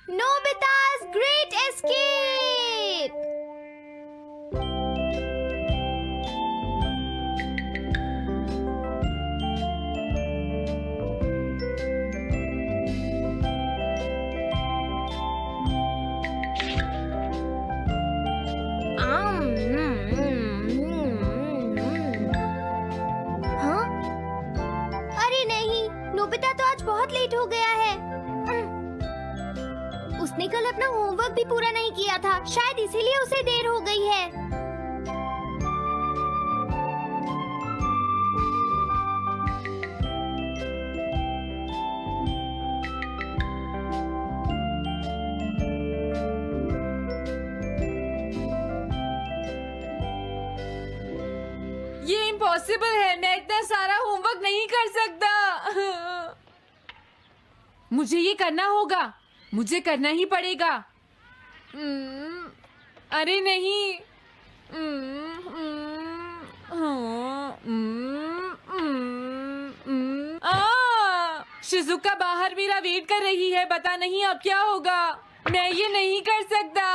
Nobita's Great Escape! हाँ? अरे नहीं, नोबिता तो आज बहुत लेट हो गया है। उसने कल अपना होमवर्क भी पूरा नहीं किया था, शायद इसीलिए उसे देर हो गई है। ये इम्पॉसिबल है, मैं इतना सारा होमवर्क नहीं कर सकता। मुझे ये करना होगा, मुझे करना ही पड़ेगा। अरे नहीं। शिजुका बाहर मेरा वेट कर रही है, पता नहीं अब क्या होगा। मैं ये नहीं कर सकता।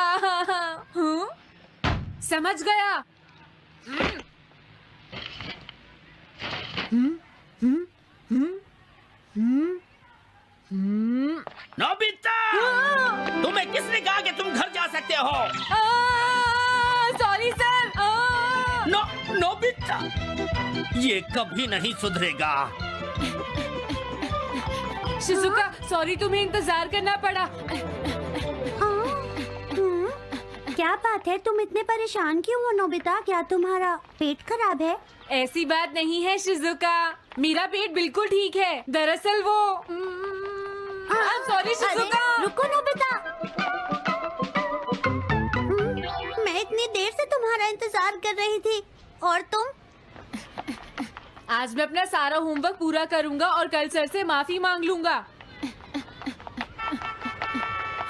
समझ गया। नोबिता, तुम्हें किसने कहा कि तुम घर जा सकते हो? Sorry sir. नोबिता, ये कभी नहीं सुधरेगा। शिजुका सॉरी, तुम्हें इंतजार करना पड़ा। क्या बात है, तुम इतने परेशान क्यों हो नोबिता? क्या तुम्हारा पेट खराब है? ऐसी बात नहीं है शिजुका, मेरा पेट बिल्कुल ठीक है। दरअसल वो सॉरी शिजुका। रुको नोबिता, मैं इतनी देर से तुम्हारा इंतजार कर रही थी और तुम? आज मैं अपना सारा होमवर्क पूरा करूंगा और कल सर से माफी मांग लूंगा।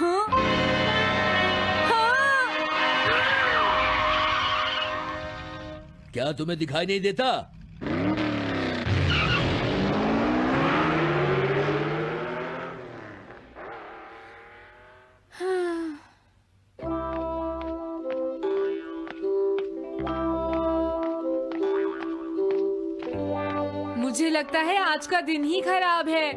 हाँ? क्या तुम्हें दिखाई नहीं देता? मुझे लगता है आज का दिन ही खराब है।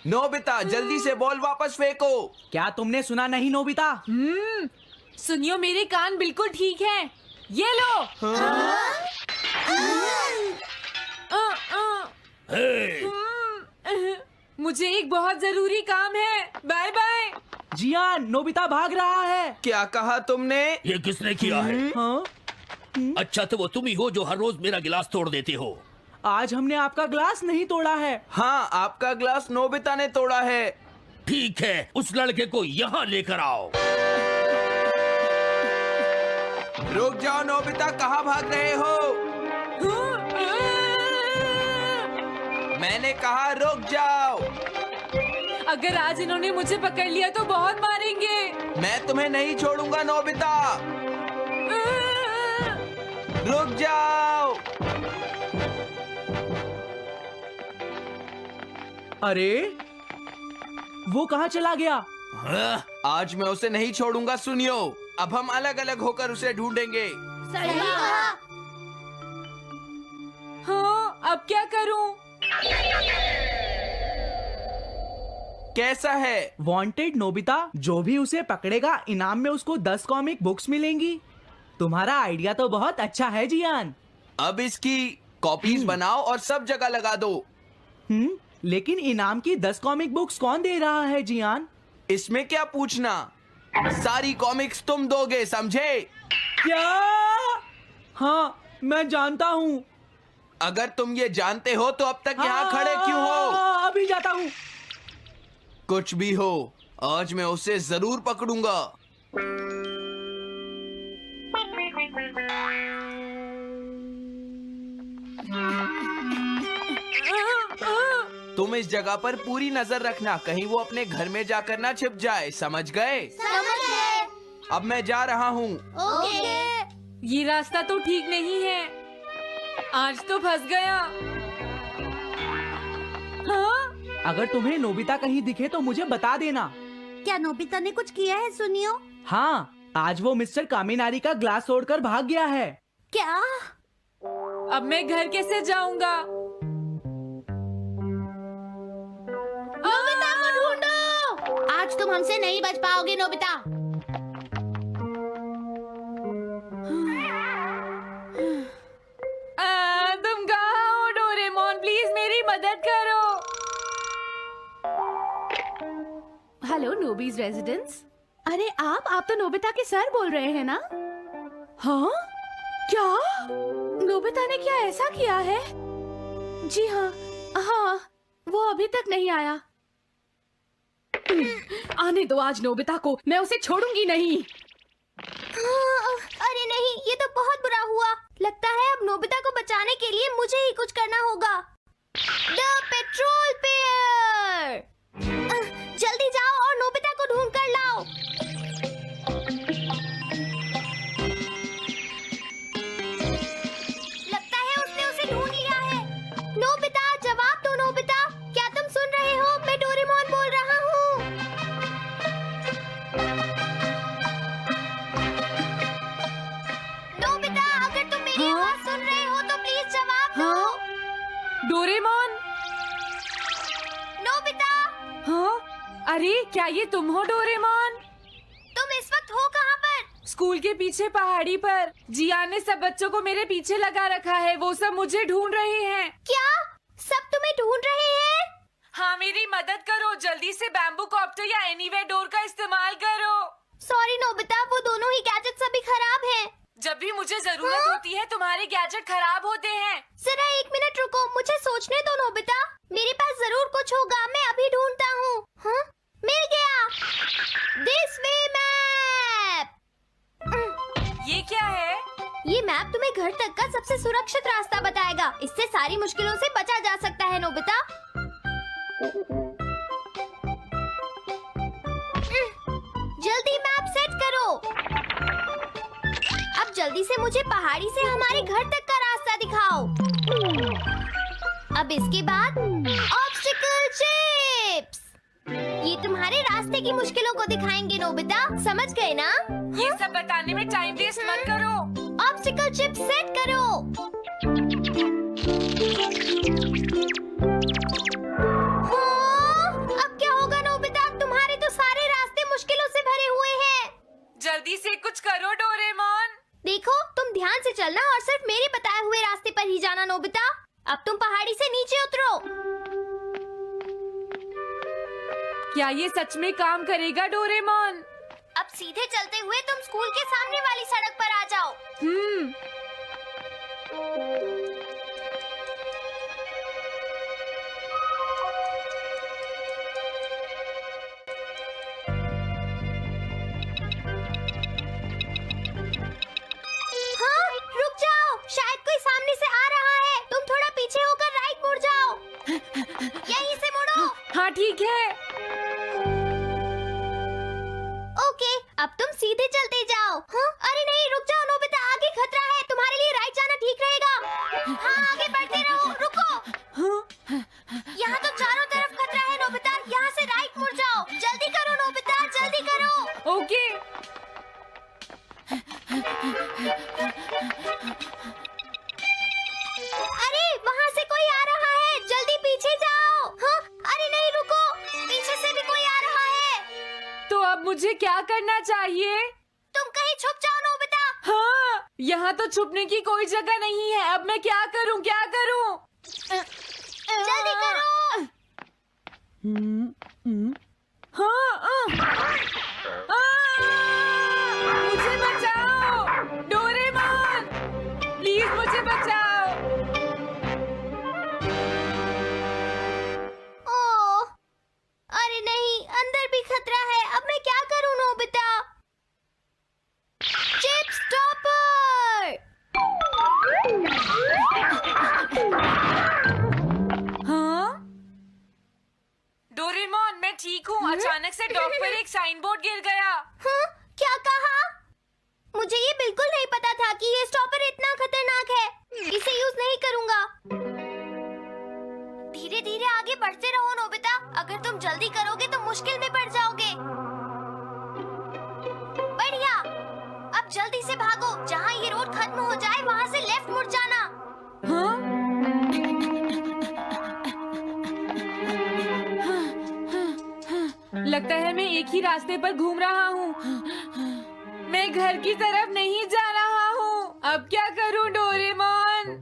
नोबिता, जल्दी से बॉल वापस फेंको। क्या तुमने सुना नहीं नोबिता? सुनियो, मेरे कान बिल्कुल ठीक हैं। ये लो। मुझे एक बहुत जरूरी काम है। Bye bye. जियान, नोबिता भाग रहा है। क्या कहा तुमने? ये किसने किया है? हाँ? अच्छा तो वो तुम ही हो जो हर रोज मेरा गिलास तोड़ देते हो। आज हमने आपका ग्लास नहीं तोड़ा है। हाँ, आपका ग्लास नोबिता ने तोड़ा है। ठीक है, उस लड़के को यहाँ लेकर आओ। रुक जाओ नोबिता, कहाँ भाग रहे हो? मैंने कहा रुक जाओ। अगर आज इन्होंने मुझे पकड़ लिया तो बहुत मारेंगे। मैं तुम्हें नहीं छोड़ूंगा नोबिता, रुक जाओ। अरे वो कहाँ चला गया? आज मैं उसे नहीं छोड़ूंगा। सुनियो, अब हम अलग अलग होकर उसे ढूंढेंगे। सही कहा। हाँ, अब क्या करूं? कैसा है? वांटेड नोबिता, जो भी उसे पकड़ेगा इनाम में उसको 10 कॉमिक बुक्स मिलेंगी। तुम्हारा आइडिया तो बहुत अच्छा है जियान। अब इसकी कॉपीज बनाओ और सब जगह लगा दो। लेकिन इनाम की 10 कॉमिक बुक्स कौन दे रहा है जियान? इसमें क्या पूछना, सारी कॉमिक्स तुम दोगे, समझे? क्या? हाँ, मैं जानता हूँ। अगर तुम ये जानते हो तो अब तक यहाँ खड़े क्यों हो? अभी जाता हूँ। कुछ भी हो, आज मैं उसे जरूर पकड़ूंगा। तुम इस जगह पर पूरी नजर रखना, कहीं वो अपने घर में जाकर ना छिप जाए, समझ गए? समझ गए। अब मैं जा रहा हूँ। ओके। ये रास्ता तो ठीक नहीं है। आज तो फंस गया। हाँ? अगर तुम्हें नोबिता कहीं दिखे तो मुझे बता देना। क्या नोबिता ने कुछ किया है सुनियो? हाँ, आज वो मिस्टर कामिनारी का ग्लास तोड़कर भाग गया है। क्या? अब मैं घर कैसे जाऊंगा? नोबिता को ढूंढो। आज तुम हमसे नहीं बच पाओगे नोबिता। तुम कहाँ हो डोरेमोन? प्लीज मेरी मदद करो। हेलो नोबीज रेजिडेंस। अरे आप तो नोबिता के सर बोल रहे हैं ना? हाँ? क्या? नोबिता ने क्या ऐसा किया है? जी हाँ, हाँ, वो अभी तक नहीं आया। आने दो आज नोबिता को, मैं उसे छोड़ूंगी नहीं। अरे नहीं, ये तो बहुत बुरा हुआ। लगता है अब नोबिता को बचाने के लिए मुझे ही कुछ करना होगा। द पेट्रोल पेयर, जल्दी जाओ और नोबिता को ढूंढ कर लाओ। लगता है उसने उसे ढूंढ लिया है। नोबिता, जवाब दो नोबिता। क्या तुम सुन रहे हो? मैं डोरेमोन बोल रहा हूँ। नोबिता, अगर तुम मेरी आवाज सुन रहे हो तो प्लीज जवाब दो। डोरेमोन? नोबिता, हाँ? अरे क्या ये तुम हो डोरेमोन? तुम इस वक्त हो कहाँ पर? स्कूल के पीछे पहाड़ी पर। जियान ने सब बच्चों को मेरे पीछे लगा रखा है। वो सब मुझे ढूंढ रहे हैं। क्या? सब तुम्हें ढूंढ रहे हैं? हाँ, मेरी मदद करो। जल्दी से बैम्बू कॉप्टर या एनीवेयर डोर का इस्तेमाल करो। सॉरी नोबिता, वो दोनों ही गैजेट्स अभी खराब हैं। जब भी मुझे जरूरत होती है तुम्हारे गैजेट खराब होते हैं। जरा एक मिनट रुको, मुझे सोचने दो नोबिता। मेरे पास जरूर कुछ होगा, मैं अभी ढूंढता हूँ। हाँ? मिल गया। This way map. ये क्या है? ये मैप तुम्हें घर तक का सबसे सुरक्षित रास्ता बताएगा। इससे सारी मुश्किलों से बचा जा सकता है नोबिता। जल्दी मैप सेट करो। अब जल्दी से मुझे पहाड़ी से हमारे घर तक का रास्ता दिखाओ। अब इसके बाद ऑब्स्टिकल चिप्स। ये तुम्हारे रास्ते की मुश्किलों को दिखाएंगे नोबिता, समझ गए ना? ये सब बताने में टाइम वेस्ट मत करो। ऑब्स्टिकल चिप्स सेट करो। हाँ, अब क्या होगा नोबिता? तुम्हारे तो सारे रास्ते मुश्किलों से भरे हुए हैं। जल्दी से कुछ करो डोरेमोन। देखो, तुम ध्यान से चलना और सिर्फ मेरे बताए हुए रास्ते पर ही जाना नोबिता। अब तुम पहाड़ी से नीचे उतरो। क्या ये सच में काम करेगा डोरेमोन? अब सीधे चलते हुए तुम स्कूल के सामने वाली सड़क पर आ जाओ। हाँ, रुक जाओ, शायद कोई सामने से आ रहा है। तुम थोड़ा पीछे होकर राइट मुड़ जाओ। यहीं से मुड़ो। हाँ ठीक है। ओके, अब तुम सीधे चलते जाओ। हाँ? अरे नहीं, रुक जाओ नोबिता, आगे खतरा है। तुम्हारे लिए राइट जाना ठीक रहेगा। हाँ, आगे बढ़ते रहो। रुको, यहाँ तो चारों तरफ खतरा है नोबिता। यहाँ से राइट मुड़ जाओ। जल्दी करो नोबिता, जल्दी करो। ओके। अरे वहाँ से कोई आ रहा है, जल्दी पीछे जाओ। हाँ? अरे नहीं, रुको, पीछे से भी कोई आ रहा है। तो अब मुझे क्या करना चाहिए? तुम कहीं छुप जाओ नोबिता। हाँ, यहाँ तो छुपने की कोई जगह नहीं है। अब मैं क्या करूँ, क्या करूँ? जल्दी करो। मुझे बचाओ डोरेमोन, प्लीज मुझे बचाओ। ओह, अरे नहीं, अंदर भी खतरा है। अब मैं क्या करूं नोबिता? Chip stopper. हाँ? डोरेमोन, मैं ठीक हूँ। अचानक से डॉक पर एक साइन बोर्ड गिर गया। हाँ? क्या कहा? मुझे ये बिल्कुल नहीं पता था कि बढ़ते रहो नोबिता। अगर तुम जल्दी करोगे तो मुश्किल में पड़ जाओगे। बढ़िया, अब जल्दी से भागो। जहाँ ये रोड खत्म हो जाए वहाँ से लेफ्ट मुड़ जाना। हाँ? लगता है मैं एक ही रास्ते पर घूम रहा हूँ। मैं घर की तरफ नहीं जा रहा हूँ। अब क्या करूँ डोरेमोन?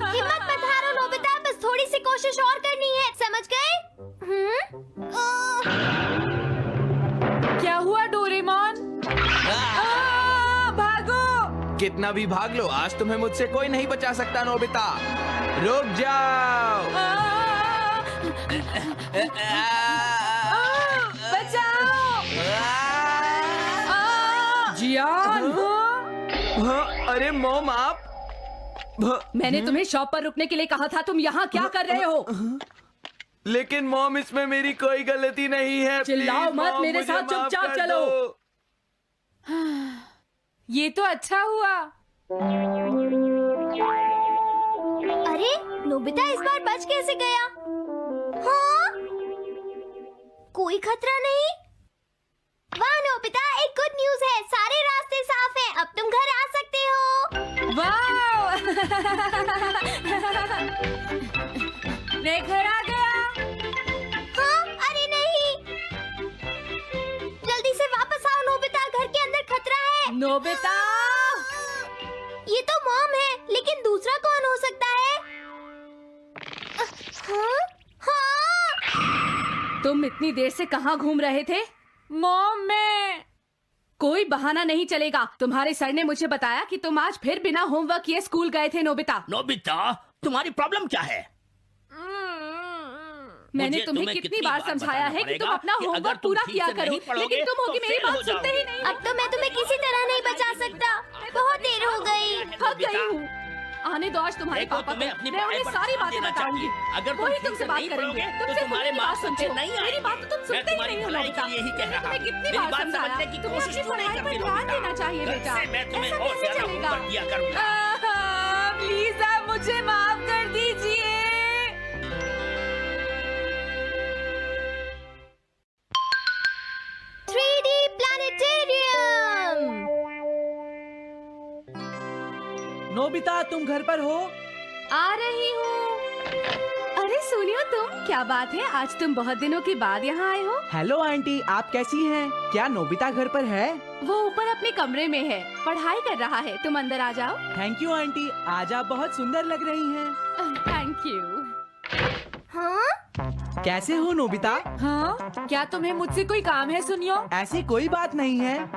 हिम्मत मत हारो नोबिता, बस थोड़ी सी कोशिश और करनी है, समझ गए? क्या हुआ डोरेमोन? भागो! कितना भी भाग लो, आज तुम्हें मुझसे कोई नहीं बचा सकता नोबिता। रुक जाओ। बचाओ! जियान! हाँ, अरे मॉम आप। मैंने तुम्हें शॉप पर रुकने के लिए कहा था, तुम यहाँ क्या कर रहे हो? लेकिन मॉम इसमें मेरी कोई गलती नहीं है। चिल्लाओ प्लीज, मत, मॉम, मेरे मुझे साथ माफ चुपचाप कर चलो। दो। ये तो अच्छा हुआ। अरे नोबिता इस बार बच कैसे गया? हाँ? कोई खतरा नहीं? वाह नोबिता, एक गुड न्यूज़ है, सारे रास्ते साफ हैं, अब तुम घर आ सकते हो। वाह! मैं घर आ गया। हाँ? अरे नहीं, जल्दी से वापस आओ नोबिता, घर के अंदर खतरा है। नोबिता! ये तो मॉम है, लेकिन दूसरा कौन हो सकता है? हाँ? हाँ? तुम इतनी देर से कहाँ घूम रहे थे? मॉम, मैं कोई बहाना नहीं चलेगा। तुम्हारे सर ने मुझे बताया कि तुम आज फिर बिना होमवर्क किए स्कूल गए थे नोबिता। नोबिता, तुम्हारी प्रॉब्लम क्या है? मैंने मुझे तुम्हें कितनी बार समझाया है कि तुम अपना होमवर्क पूरा किया करो, लेकिन तुम होगी मेरी बात सुनते ही नहीं। अब तो मैं तुम्हें किसी तरह नहीं बचा सकता, बहुत देर हो गई। थक गई हूँ। आने दो आज तुम्हारे देखो, पापा तुम्हें को, अपनी मैं पढ़ाई उन्हें पर सारी ध्यान बातें देना बताऊंगी। चाहिए। अगर तुम वही ठीक तुमसे से बात नहीं करेंगे। पढ़ोगे, तुमसे तो तुम्हारे मेरी बात मार्क्स सुनते अच्छे हो। नहीं मेरी आएंगे। बात तो तुम मैं सुनते ही तुम्हारी नहीं हो भलाई नोबिता। के लिए ही कह मैंने रहा तुम्हें हूँ। कितनी मेरी बार बात समझाया समझने की तुम्हें कोशिश अपनी क्यों नहीं पढ़ाई पर करती ध्यान नोबिता? देना चाहिए कल बेटा। से मैं तुम्हें ऐसा और कैसे ज्यादा चलेगा? होमवर्क दिया करूंगा। प्लीज आप मुझे माफ कर दीजिए। 3D planetarium. नोबिता तुम घर पर हो? आ रही हूँ। अरे सुनियो तुम, क्या बात है, आज तुम बहुत दिनों के बाद यहाँ आए हो? हेलो आंटी, आप कैसी हैं? क्या नोबिता घर पर है? वो ऊपर अपने कमरे में है, पढ़ाई कर रहा है। तुम अंदर आ जाओ। थैंक यू आंटी, आज आप बहुत सुंदर लग रही हैं। Thank you. हाँ? कैसे हो नोबिता? हाँ? क्या तुम्हें मुझसे कोई काम है सुनियो? ऐसी कोई बात नहीं है।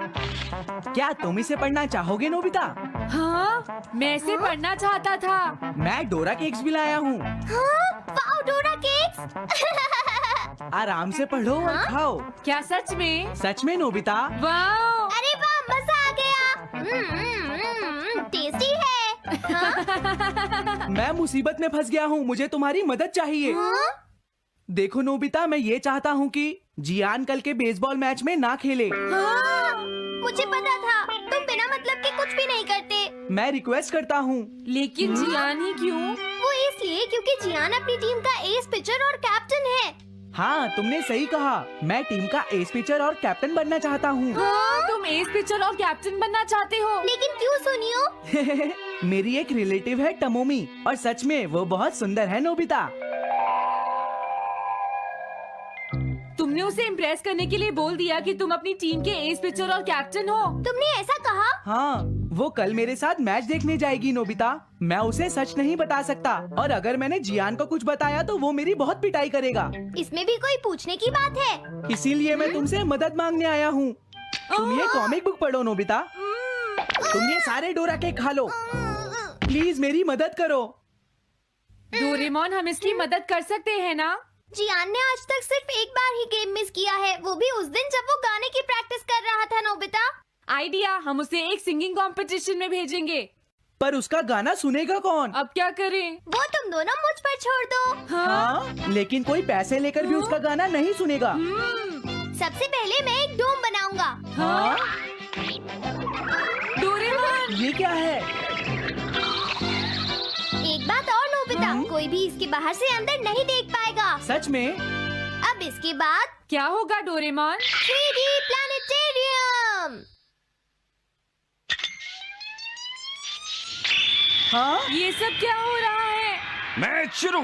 क्या तुम इसे पढ़ना चाहोगे नोबिता? हाँ? मैं इसे पढ़ना चाहता था। मैं डोरा केक्स भी लाया हूँ। हाँ? वाओ, डोरा केक्स। आराम से पढ़ो और खाओ। क्या सच में? सच में नोबिता? वाह! अरे वाह, मजा आ गया। टेस्टी है। हाँ? मैं मुसीबत में फंस गया हूँ, मुझे तुम्हारी मदद चाहिए। हाँ? देखो नोबिता, मैं ये चाहता हूँ कि जियान कल के बेसबॉल मैच में ना खेले। हाँ? मुझे पता था, तुम बिना मतलब के कुछ भी नहीं करते। मैं रिक्वेस्ट करता हूँ। लेकिन जियान ही क्यों? वो इसलिए क्योंकि जियान अपनी टीम का एस पिचर और कैप्टन है। हाँ, तुमने सही कहा। मैं टीम का एस पिचर और कैप्टन बनना चाहता हूँ। हाँ? तुम एस पिचर और कैप्टन बनना चाहते हो? लेकिन क्यों सुनियो? मेरी एक रिलेटिव है टमोमी, और सच में वो बहुत सुंदर है नोबिता। तुमने उसे इम्प्रेस करने के लिए बोल दिया कि तुम अपनी टीम के एस पिचर और कैप्टन हो। तुमने ऐसा कहा? हाँ, वो कल मेरे साथ मैच देखने जाएगी नोबिता। मैं उसे सच नहीं बता सकता, और अगर मैंने जियान को कुछ बताया तो वो मेरी बहुत पिटाई करेगा। इसमें भी कोई पूछने की बात है? इसीलिए मैं तुमसे मदद मांगने आया हूँ। तुम ये कॉमिक बुक पढ़ो नोबिता। तुम ये सारे डोरा केक खा लो। प्लीज मेरी मदद करो। डोरेमोन, हम इसकी मदद कर सकते हैं ना? जियान ने आज तक सिर्फ एक बार ही गेम मिस किया है, वो भी उस दिन जब वो गाने की प्रैक्टिस कर रहा था नोबिता। आइडिया, हम उसे एक सिंगिंग कंपटीशन में भेजेंगे। पर उसका गाना सुनेगा कौन? अब क्या करें? वो तुम दोनों मुझ पर छोड़ दो। हाँ, लेकिन कोई पैसे लेकर भी उसका गाना नहीं सुनेगा। सबसे पहले मैं एक डोम बनाऊंगा। हाँ? डोरेमोन! ये क्या है? एक बात और नोबिता, कोई भी इसके बाहर से अंदर नहीं देख पाएगा। सच में? अब इसके बाद क्या होगा डोरेमोन? 3D planetarium. हाँ? ये सब क्या हो रहा है? मैच शुरू।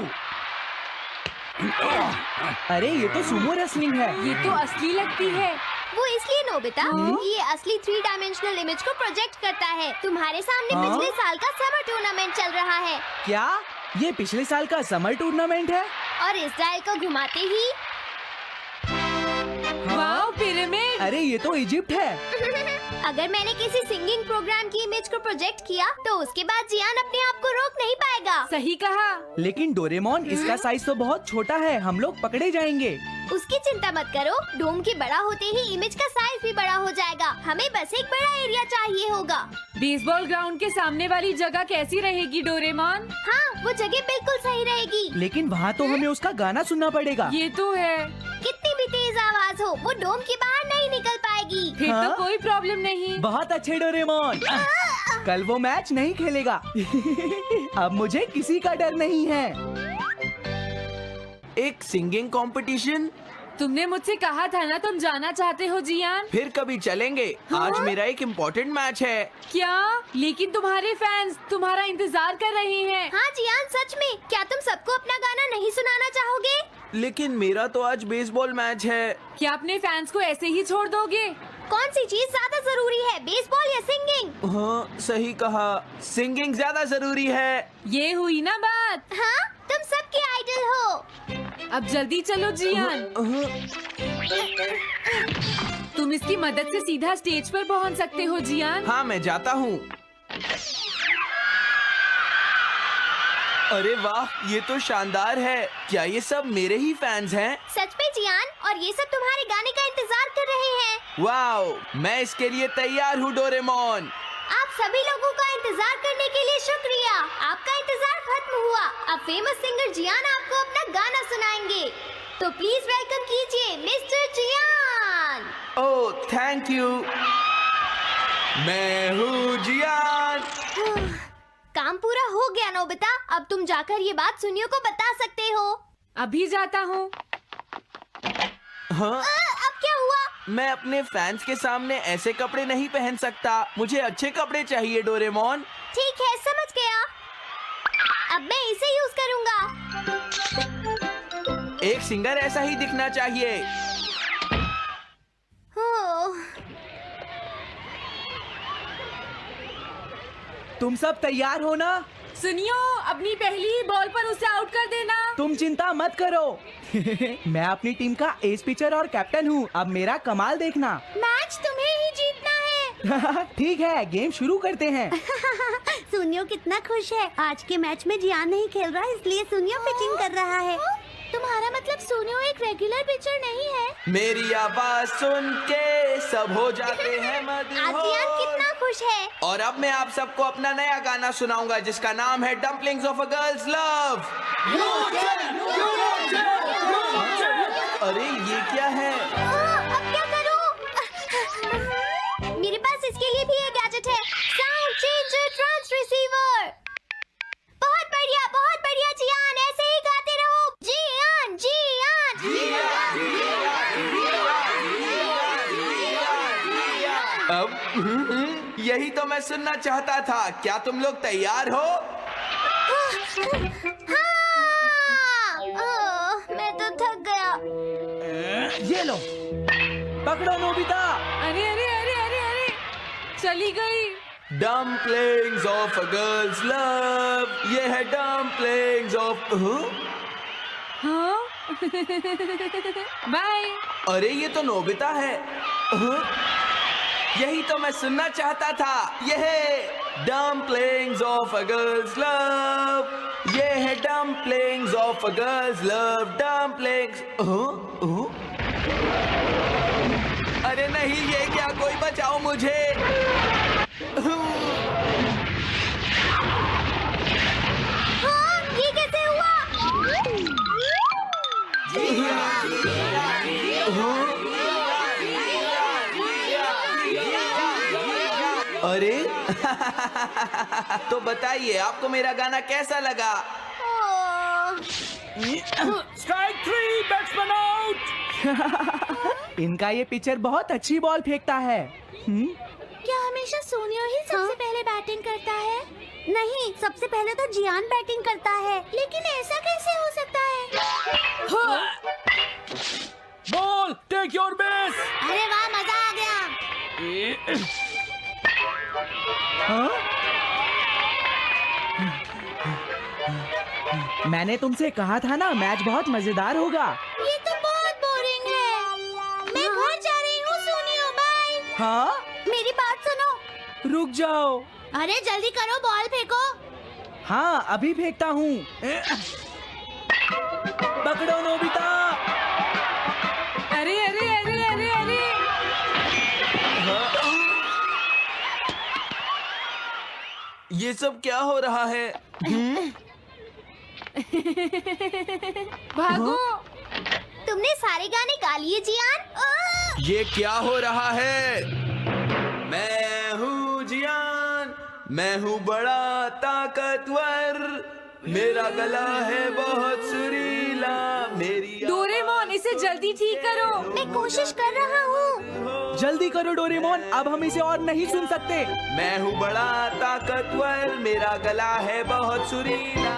अरे ये तो सुमो रेसलिंग है। ये तो असली लगती है। वो इसलिए नोबिता, ये असली 3 डायमेंशनल इमेज को प्रोजेक्ट करता है। तुम्हारे सामने हाँ? पिछले साल का समर टूर्नामेंट चल रहा है क्या ये पिछले साल का समर टूर्नामेंट है? और इस डायल को घुमाते ही वाओ, पिरामिड। अरे ये तो इजिप्ट है। अगर मैंने किसी सिंगिंग प्रोग्राम की इमेज को प्रोजेक्ट किया तो उसके बाद जियान अपने आप को रोक नहीं पाएगा। सही कहा। लेकिन डोरेमोन इसका साइज तो बहुत छोटा है, हम लोग पकड़े जाएंगे। उसकी चिंता मत करो, डोम के बड़ा होते ही इमेज का साइज भी बड़ा हो जाएगा। हमें बस एक बड़ा एरिया चाहिए होगा। बेसबॉल ग्राउंड के सामने वाली जगह कैसी रहेगी डोरेमोन? हाँ, वो जगह बिल्कुल सही रहेगी। लेकिन वहाँ तो हमें उसका गाना सुनना पड़ेगा। ये तो है। कितनी भी तेज आवाज हो, वो डोम के बाहर नहीं निकल पाएगी। फिर हाँ? तो कोई प्रॉब्लम नहीं। बहुत अच्छे डोरेमोन। कल वो मैच नहीं खेलेगा। अब मुझे किसी का डर नहीं है। एक सिंगिंग कंपटीशन? तुमने मुझसे कहा था ना तुम जाना चाहते हो जियान। फिर कभी चलेंगे। आज मेरा एक इम्पोर्टेंट मैच है। क्या? लेकिन तुम्हारे फैंस तुम्हारा इंतजार कर रहे हैं। हाँ जियान, सच में क्या तुम सबको अपना गाना नहीं सुनाना चाहोगे? लेकिन मेरा तो आज बेसबॉल मैच है। क्या अपने फैंस को ऐसे ही छोड़ दोगे? कौन सी चीज ज्यादा जरूरी है, बेसबॉल या सिंगिंग? हाँ सही कहा, सिंगिंग ज्यादा जरूरी है। ये हुई ना बात। हाँ, तुम सबके आइडल हो। अब जल्दी चलो जियान। तुम इसकी मदद से सीधा स्टेज पर पहुंच सकते हो जियान। हाँ मैं जाता हूँ। अरे वाह, ये तो शानदार है। क्या ये सब मेरे ही फैंस हैं? सच में जियान, और ये सब तुम्हारे गाने का इंतजार कर रहे हैं। वाओ, मैं इसके लिए तैयार हूँ डोरेमोन। आप सभी लोगों का इंतजार करने के लिए शुक्रिया। आपका इंतजार खत्म हुआ। अब फेमस सिंगर जियान आपको अपना गाना सुनाएंगे। तो प्लीज वेलकम कीजिए mister Jian. Oh thank you. मैं हूँ जियान। काम पूरा हो गया नोबिता। अब तुम जाकर ये बात सुनियो को बता सकते हो। अभी जाता हूँ। हाँ? अब क्या हुआ? मैं अपने फैंस के सामने ऐसे कपड़े नहीं पहन सकता। मुझे अच्छे कपड़े चाहिए डोरेमोन। ठीक है, समझ गया। अब मैं इसे यूज करूंगा। एक सिंगर ऐसा ही दिखना चाहिए। ओह, तुम सब तैयार हो ना? सुनियो, अपनी पहली बॉल पर उसे आउट कर देना। तुम चिंता मत करो। मैं अपनी टीम का एस पिचर और कैप्टन हूँ। अब मेरा कमाल देखना। मैच तुम्हें ही जीतना है। ठीक है, गेम शुरू करते हैं। सुनियो कितना खुश है। आज के मैच में जियान नहीं खेल रहा, इसलिए सुनियो पिचिंग कर रहा है। तुम्हारा मतलब सुनियो एक रेगुलर पिचर नहीं है? मेरी आवाज सुन के सब हो जाते हैं आज जियान कितना खुश है। और अब मैं आप सबको अपना नया गाना सुनाऊंगा जिसका नाम है dumplings of a girls love. अरे ये क्या है? अब क्या करूं? मेरे पास इसके लिए भी एक गैजेट है, साउंड चेंजर ट्रांस रिसीवर। बहुत बढ़िया जियान, ऐसे ही गाते रहो। जियान अब यही तो मैं सुनना चाहता था। क्या तुम लोग तैयार हो? मैं तो थक गया। ये लो, पकड़ो नोबिता। अरे अरे अरे अरे अरे, चली गई। Dumplings of a girls love. ये है डम्पलिंग्स ऑफ। हाँ? बाय। अरे ये तो नोबिता है। यही तो मैं सुनना चाहता था। ये है dumplings of a girls love. ये है dumplings of a girls love. Dumplings. अरे नहीं, ये क्या? कोई बचाओ मुझे। हाँ, ये कैसे हुआ? अरे तो बताइए आपको मेरा गाना कैसा लगा? Strike 3, batsman out. इनका ये पिचर बहुत अच्छी बॉल फेंकता है। क्या हमेशा सोनियो ही सबसे पहले बैटिंग करता है? नहीं, सबसे पहले तो जियान बैटिंग करता है। लेकिन ऐसा कैसे हो सकता है? Ball, take your base. अरे वाह, मजा आ गया। मैंने तुमसे कहा था ना, मैच बहुत मजेदार होगा। ये तो बहुत बोरिंग है। मैं घर जा रही हूँ सोनियो, बाय। हाँ, मेरी बात सुनो। रुक जाओ। अरे जल्दी करो, बॉल फेंको। हाँ, अभी फेंकता हूँ। पकड़ो नोबिता। अरे अरे अरे अरे अरे ये सब क्या हो रहा है? भागो। तुमने सारे गाने गा लिए जियान? ये क्या हो रहा है? मैं हूँ जियान, मैं हूँ बड़ा ताकतवर, मेरा गला है बहुत सुरीला, मेरी डोरेमोन, इसे जल्दी ठीक करो। मैं कोशिश कर रहा हूँ। जल्दी करो डोरेमोन, अब हम इसे और नहीं सुन सकते। मैं हूँ बड़ा ताकतवर, मेरा गला है बहुत सुरीला।